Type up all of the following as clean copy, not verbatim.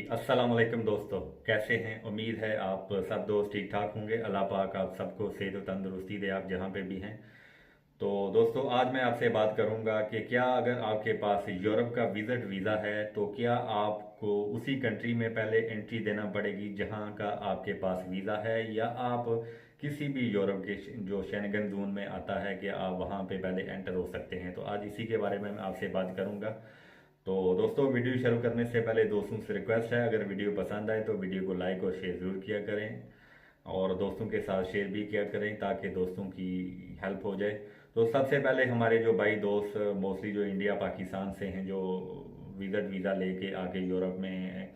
अस्सलाम वालेकुम दोस्तों। कैसे हैं? उम्मीद है आप सब दोस्त ठीक ठाक होंगे। अल्लाह पाक आप सबको सेहत और तंदुरुस्ती दे, आप जहाँ पे भी हैं। तो दोस्तों, आज मैं आपसे बात करूंगा कि क्या अगर आपके पास यूरोप का विजिट वीज़ा है तो क्या आपको उसी कंट्री में पहले एंट्री देना पड़ेगी जहां का आपके पास वीज़ा है, या आप किसी भी यूरोप के जो शेंगन जोन में आता है कि आप वहां पे पहले एंटर हो सकते हैं। तो आज इसी के बारे में मैं आपसे बात करूंगा। तो दोस्तों, वीडियो शुरू करने से पहले दोस्तों से रिक्वेस्ट है, अगर वीडियो पसंद आए तो वीडियो को लाइक और शेयर ज़रूर किया करें, और दोस्तों के साथ शेयर भी किया करें ताकि दोस्तों की हेल्प हो जाए। तो सबसे पहले हमारे जो भाई दोस्त मोस्टली जो इंडिया पाकिस्तान से हैं, जो विजिट वीज़ा लेके आके यूरोप में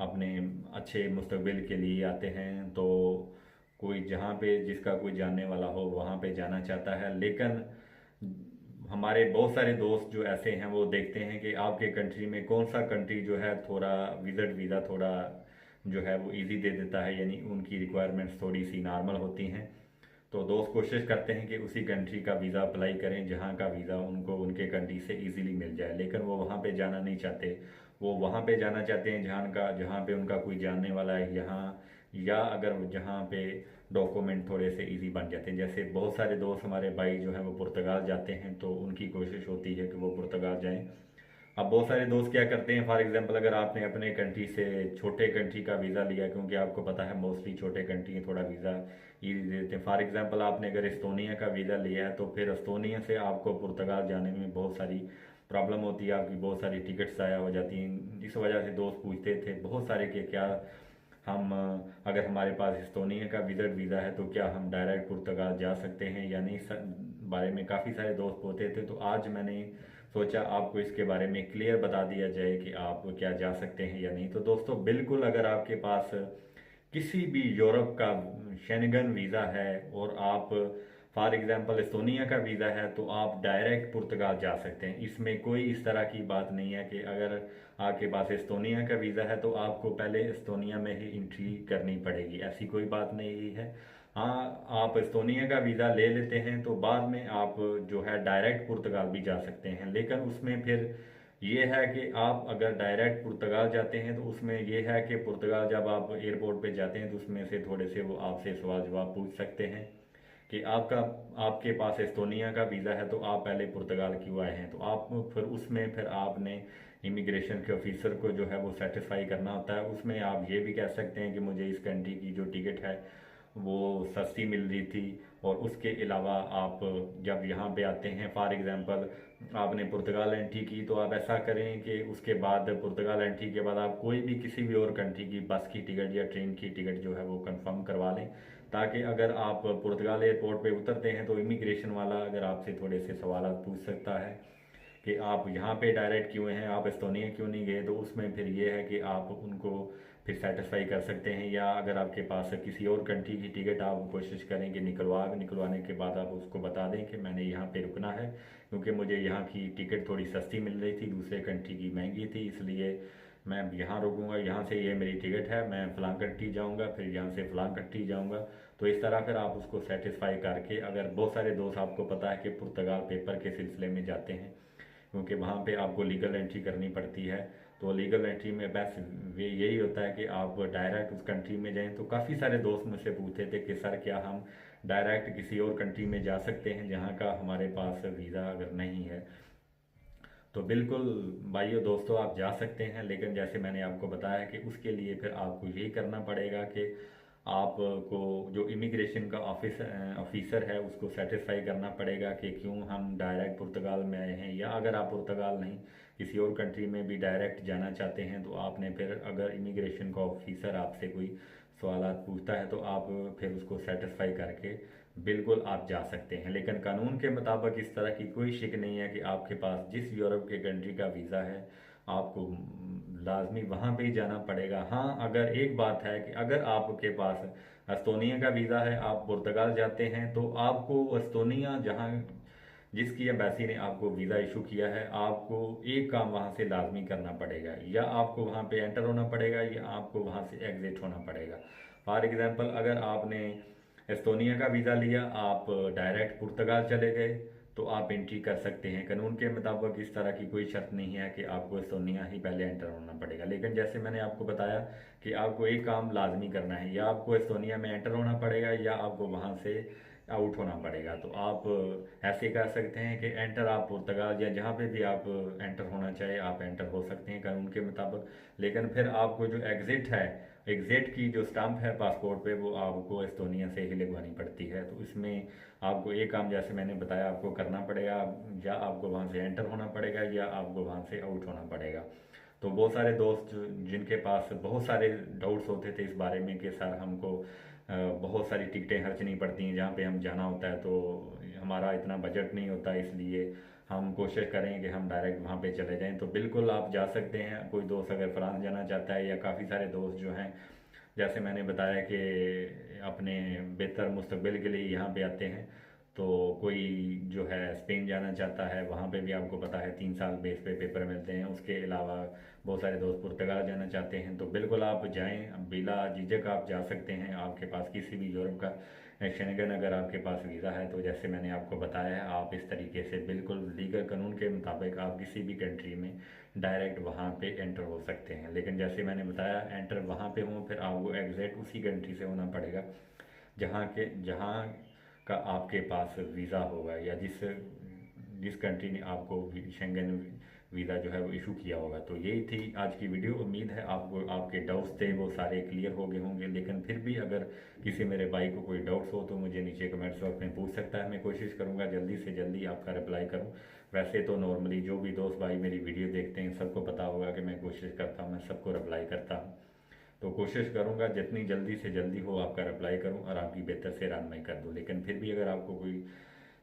अपने अच्छे मुस्तकबिल के लिए आते हैं, तो कोई जहाँ पे जिसका कोई जानने वाला हो वहाँ पे जाना चाहता है। लेकिन हमारे बहुत सारे दोस्त जो ऐसे हैं वो देखते हैं कि आपके कंट्री में कौन सा कंट्री जो है थोड़ा विजिट वीज़ा थोड़ा जो है वो इजी दे देता है, यानी उनकी रिक्वायरमेंट्स थोड़ी सी नॉर्मल होती हैं। तो दोस्त कोशिश करते हैं कि उसी कंट्री का वीज़ा अप्लाई करें जहाँ का वीज़ा उनको उनके कंट्री से इजीली मिल जाए। लेकिन वो वहाँ पे जाना नहीं चाहते, वो वहाँ पे जाना चाहते हैं जहाँ पे उनका कोई जानने वाला है यहाँ, या अगर जहाँ पे डॉक्यूमेंट थोड़े से इजी बन जाते हैं। जैसे बहुत सारे दोस्त हमारे भाई जो हैं वो पुर्तगाल जाते हैं, तो उनकी कोशिश होती है कि वो पुर्तगाल जाएं। अब बहुत सारे दोस्त क्या करते हैं, फॉर एग्जांपल अगर आपने अपने कंट्री से छोटे कंट्री का वीज़ा लिया, क्योंकि आपको पता है मोस्टली छोटे कंट्री थोड़ा वीज़ा ईजी देते हैं। फॉर एग्जांपल आपने अगर एस्तोनिया का वीज़ा लिया है, तो फिर एस्तोनिया से आपको पुर्तगाल जाने में बहुत सारी प्रॉब्लम होती है, आपकी बहुत सारी टिकट्स ज़ाया हो जाती हैं। इस वजह से दोस्त पूछते थे बहुत सारे कि क्या हम अगर हमारे पास एस्तोनिया का विजिट वीज़ा है तो क्या हम डायरेक्ट पुर्तगाल जा सकते हैं या नहीं। बारे में काफ़ी सारे दोस्त पूछते थे। तो आज मैंने सोचा आपको इसके बारे में क्लियर बता दिया जाए कि आप क्या जा सकते हैं या नहीं। तो दोस्तों, बिल्कुल अगर आपके पास किसी भी यूरोप का शेंगन वीज़ा है और आप फॉर एग्जांपल एस्तोनिया का वीज़ा है, तो आप डायरेक्ट पुर्तगाल जा सकते हैं। इसमें कोई इस तरह की बात नहीं है कि अगर आपके पास एस्तोनिया का वीज़ा है तो आपको पहले एस्तोनिया में ही एंट्री करनी पड़ेगी, ऐसी कोई बात नहीं है। हाँ, आप एस्तोनिया का वीज़ा ले लेते हैं तो बाद में आप जो है डायरेक्ट पुर्तगाल भी जा सकते हैं। लेकिन उसमें फिर ये है कि आप अगर डायरेक्ट पुर्तगाल जाते हैं तो उसमें ये है कि पुर्तगाल जब आप एयरपोर्ट पे जाते हैं तो उसमें से थोड़े से वो आपसे सवाल जवाब पूछ सकते हैं कि आपके पास एस्तोनिया का वीज़ा है तो आप पहले पुर्तगाल क्यों आए हैं। तो आप फिर आपने इमिग्रेशन के ऑफिसर को जो है वो सेटिस्फाई करना होता है। उसमें आप ये भी कह सकते हैं कि मुझे इस कंट्री की जो टिकट है वो सस्ती मिल रही थी, और उसके अलावा आप जब यहाँ पे आते हैं, फॉर एग्जांपल आपने पुर्तगाल एंट्री की, तो आप ऐसा करें कि उसके बाद पुर्तगाल एंट्री के बाद आप कोई भी किसी भी और कंट्री की बस की टिकट या ट्रेन की टिकट जो है वो कंफर्म करवा लें, ताकि अगर आप पुर्तगाल एयरपोर्ट पे उतरते हैं तो इमिग्रेशन वाला अगर आपसे थोड़े से सवाल पूछ सकता है कि आप यहाँ पे डायरेक्ट क्यों हैं, आप एस्तोनिया क्यों नहीं गए, तो उसमें फिर ये है कि आप उनको फिर सेटिस्फाई कर सकते हैं। या अगर आपके पास किसी और कंट्री की टिकट आप कोशिश करें कि निकलवाने के बाद आप उसको बता दें कि मैंने यहाँ पे रुकना है क्योंकि मुझे यहाँ की टिकट थोड़ी सस्ती मिल रही थी, दूसरे कंट्री की महंगी थी, इसलिए मैं यहाँ रुकूंगा, यहाँ से ये मेरी टिकट है, मैं फलां कंट्री जाऊँगा, फिर यहाँ से फलां कंट्री जाऊँगा। तो इस तरह फिर आप उसको सेटिस्फाई करके, अगर बहुत सारे दोस्त आपको पता है कि पुर्तगाल पेपर के सिलसिले में जाते हैं क्योंकि वहाँ पे आपको लीगल एंट्री करनी पड़ती है, तो लीगल एंट्री में बस वे यही होता है कि आप डायरेक्ट उस कंट्री में जाएं। तो काफ़ी सारे दोस्त मुझसे पूछते थे कि सर क्या हम डायरेक्ट किसी और कंट्री में जा सकते हैं जहाँ का हमारे पास वीज़ा अगर नहीं है। तो बिल्कुल भाइयों दोस्तों, आप जा सकते हैं, लेकिन जैसे मैंने आपको बताया कि उसके लिए फिर आपको यही करना पड़ेगा कि आपको जो इमिग्रेशन का ऑफिसर है उसको सेटिस्फाई करना पड़ेगा कि क्यों हम डायरेक्ट पुर्तगाल में आए हैं। या अगर आप पुर्तगाल नहीं किसी और कंट्री में भी डायरेक्ट जाना चाहते हैं, तो आपने फिर अगर इमिग्रेशन का ऑफिसर आपसे कोई सवाल पूछता है तो आप फिर उसको सेटिस्फाई करके बिल्कुल आप जा सकते हैं। लेकिन कानून के मुताबिक इस तरह की कोई शिक नहीं है कि आपके पास जिस यूरोप के कंट्री का वीज़ा है आपको लाजमी वहाँ पे ही जाना पड़ेगा। हाँ, अगर एक बात है कि अगर आपके पास एस्तोनिया का वीज़ा है, आप पुर्तगाल जाते हैं, तो आपको एस्तोनिया जहाँ जिसकी एम्बेसी ने आपको वीज़ा इशू किया है, आपको एक काम वहाँ से लाजमी करना पड़ेगा, या आपको वहाँ पे एंटर होना पड़ेगा या आपको वहाँ से एग्जिट होना पड़ेगा। फॉर एग्जांपल अगर आपने एस्तोनिया का वीज़ा लिया, आप डायरेक्ट पुर्तगाल चले गए, तो आप एंट्री कर सकते हैं। कानून के मुताबिक इस तरह की कोई शर्त नहीं है कि आपको एस्टोनिया ही पहले एंटर होना पड़ेगा, लेकिन जैसे मैंने आपको बताया कि आपको एक काम लाजमी करना है, या आपको एस्टोनिया में एंटर होना पड़ेगा या आपको वहाँ से आउट होना पड़ेगा। तो आप ऐसे कर सकते हैं कि एंटर आप पुर्तगाल या जहाँ पे भी आप एंटर होना चाहे आप एंटर हो सकते हैं कानून के मुताबिक, लेकिन फिर आपको जो एग्ज़िट है, एग्ज़िट की जो स्टैंप है पासपोर्ट पे, वो आपको एस्टोनिया से ही लगवानी पड़ती है। तो इसमें आपको एक काम जैसे मैंने बताया आपको करना पड़ेगा, या आपको वहाँ से एंटर होना पड़ेगा या आपको वहाँ से आउट होना पड़ेगा। तो बहुत सारे दोस्त जिनके पास बहुत सारे डाउट्स होते थे इस बारे में कि सर हमको बहुत सारी टिकटें खर्चनी पड़ती हैं जहाँ पे हम जाना होता है, तो हमारा इतना बजट नहीं होता, इसलिए हम कोशिश करें कि हम डायरेक्ट वहाँ पे चले जाएं। तो बिल्कुल आप जा सकते हैं। कोई दोस्त अगर फ्रांस जाना चाहता है, या काफ़ी सारे दोस्त जो हैं जैसे मैंने बताया कि अपने बेहतर मुस्तकबिल के लिए यहाँ पे आते हैं, तो कोई जो है स्पेन जाना चाहता है, वहाँ पे भी आपको पता है 3 साल बेस पे पेपर मिलते हैं। उसके अलावा बहुत सारे दोस्त पुर्तगाल जाना चाहते हैं, तो बिल्कुल आप जाएं, बिला झिझक आप जा सकते हैं। आपके पास किसी भी यूरोप का शेंगन अगर आपके पास वीज़ा है, तो जैसे मैंने आपको बताया है आप इस तरीके से बिल्कुल लीगल कानून के मुताबिक आप किसी भी कंट्री में डायरेक्ट वहाँ पे एंटर हो सकते हैं। लेकिन जैसे मैंने बताया एंटर वहाँ पे हो, फिर आपको एग्जैक्ट उसी कंट्री से होना पड़ेगा जहाँ का आपके पास वीज़ा होगा, या जिस कंट्री ने आपको शेंगन वीज़ा जो है वो इशू किया होगा। तो यही थी आज की वीडियो। उम्मीद है आपको आपके डाउट्स थे वो सारे क्लियर हो गए होंगे, लेकिन फिर भी अगर किसी मेरे भाई को कोई डाउट्स हो तो मुझे नीचे कमेंट्स बॉक्स में पूछ सकता है। मैं कोशिश करूँगा जल्दी से जल्दी आपका रिप्लाई करूँ। वैसे तो नॉर्मली जो भी दोस्त भाई मेरी वीडियो देखते हैं सबको पता होगा कि मैं कोशिश करता हूँ, मैं सबको रिप्लाई करता हूँ। तो कोशिश करूँगा जितनी जल्दी से जल्दी हो आपका रिप्लाई करूँ और आपकी बेहतर से रहनुमाई कर दूँ। लेकिन फिर भी अगर आपको कोई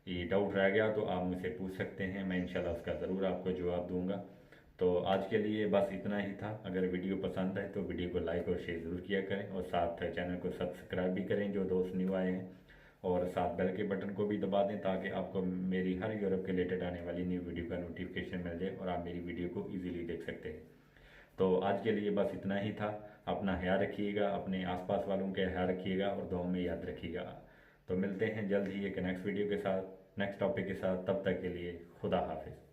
ये डाउट रह गया तो आप मुझसे पूछ सकते हैं, मैं इंशाल्लाह उसका ज़रूर आपको जवाब दूंगा। तो आज के लिए बस इतना ही था। अगर वीडियो पसंद आए तो वीडियो को लाइक और शेयर ज़रूर किया करें, और साथ चैनल को सब्सक्राइब भी करें जो दोस्त न्यू आए हैं, और साथ बेल के बटन को भी दबा दें ताकि आपको मेरी हर यूरोप के रिलेटेड आने वाली न्यू वीडियो का नोटिफिकेशन मिल जाए और आप मेरी वीडियो को ईजिली देख सकते हैं। तो आज के लिए बस इतना ही था। अपना ख्याल रखिएगा, अपने आसपास वालों का ख्याल रखिएगा और दुआ में याद रखिएगा। तो मिलते हैं जल्द ही एक नेक्स्ट वीडियो के साथ, नेक्स्ट टॉपिक के साथ। तब तक के लिए खुदा हाफिज़।